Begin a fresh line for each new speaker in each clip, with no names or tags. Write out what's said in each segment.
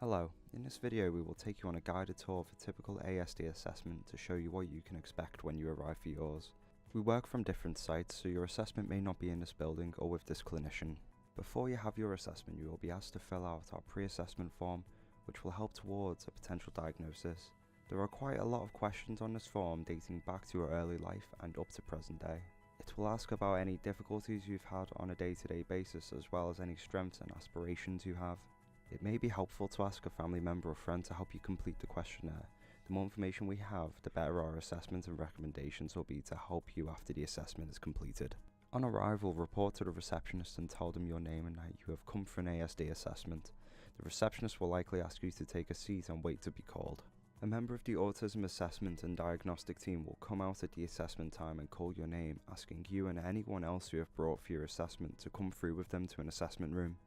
Hello, in this video we will take you on a guided tour of a typical ASD assessment to show you what you can expect when you arrive for yours. We work from different sites, so your assessment may not be in this building or with this clinician. Before you have your assessment, you will be asked to fill out our pre-assessment form, which will help towards a potential diagnosis. There are quite a lot of questions on this form dating back to your early life and up to present day. It will ask about any difficulties you've had on a day-to-day basis, as well as any strengths and aspirations you have. It may be helpful to ask a family member or friend to help you complete the questionnaire. The more information we have, the better our assessment and recommendations will be to help you after the assessment is completed. On arrival, report to the receptionist and tell them your name and that you have come for an ASD assessment. The receptionist will likely ask you to take a seat and wait to be called. A member of the Autism Assessment and Diagnostic Team will come out at the assessment time and call your name, asking you and anyone else you have brought for your assessment to come through with them to an assessment room.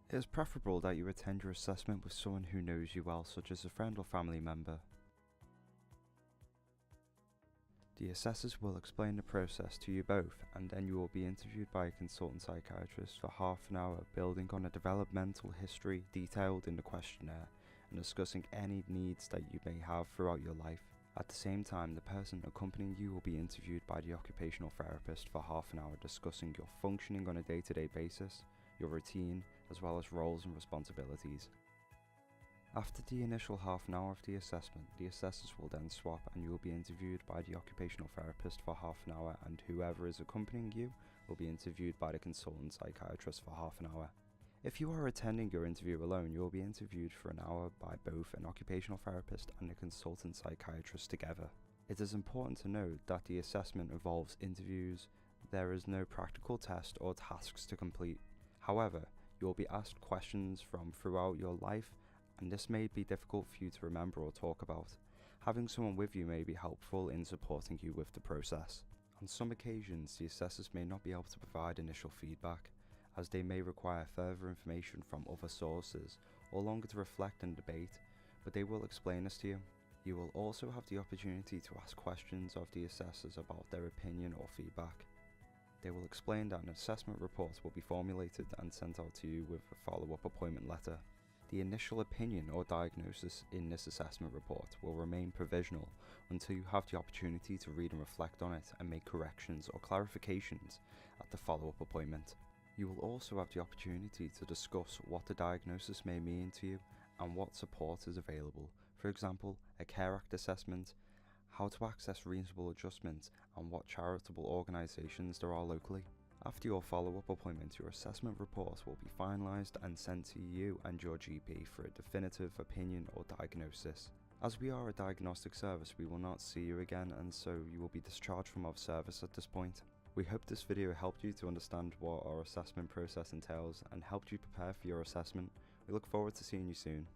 It is preferable that you attend your assessment with someone who knows you well, such as a friend or family member. The assessors will explain the process to you both, and then you will be interviewed by a consultant psychiatrist for half an hour, building on a developmental history detailed in the questionnaire and discussing any needs that you may have throughout your life. At the same time, the person accompanying you will be interviewed by the occupational therapist for half an hour, discussing your functioning on a day-to-day basis, your routine, as well as roles and responsibilities. After the initial half an hour of the assessment, the assessors will then swap and you will be interviewed by the occupational therapist for half an hour, and whoever is accompanying you will be interviewed by the consultant psychiatrist for half an hour. If you are attending your interview alone, you will be interviewed for an hour by both an occupational therapist and a consultant psychiatrist together. It is important to note that the assessment involves interviews. There is no practical test or tasks to complete. However, you will be asked questions from throughout your life, and this may be difficult for you to remember or talk about. Having someone with you may be helpful in supporting you with the process. On some occasions, the assessors may not be able to provide initial feedback, as they may require further information from other sources or longer to reflect and debate, but they will explain this to you. You will also have the opportunity to ask questions of the assessors about their opinion or feedback. They will explain that an assessment report will be formulated and sent out to you with a follow-up appointment letter. The initial opinion or diagnosis in this assessment report will remain provisional until you have the opportunity to read and reflect on it and make corrections or clarifications at the follow-up appointment. You will also have the opportunity to discuss what the diagnosis may mean to you and what support is available. For example, a CARAC assessment, how to access reasonable adjustments, and what charitable organisations there are locally. After your follow-up appointment, your assessment report will be finalised and sent to you and your GP for a definitive opinion or diagnosis. As we are a diagnostic service, we will not see you again, and so you will be discharged from our service at this point. We hope this video helped you to understand what our assessment process entails and helped you prepare for your assessment. We look forward to seeing you soon.